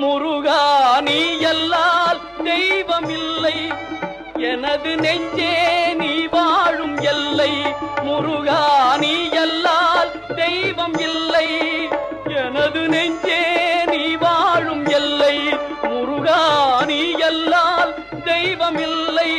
முருகா நீ அல்லால் தெய்வம் இல்லை, எனது நெஞ்சே நீ வாழும் எல்லை. முருகா நீ அல்லால் தெய்வம் இல்லை, எனது நெஞ்சே நீ வாழும் எல்லை. முருகா நீ அல்லால் தெய்வம் இல்லை.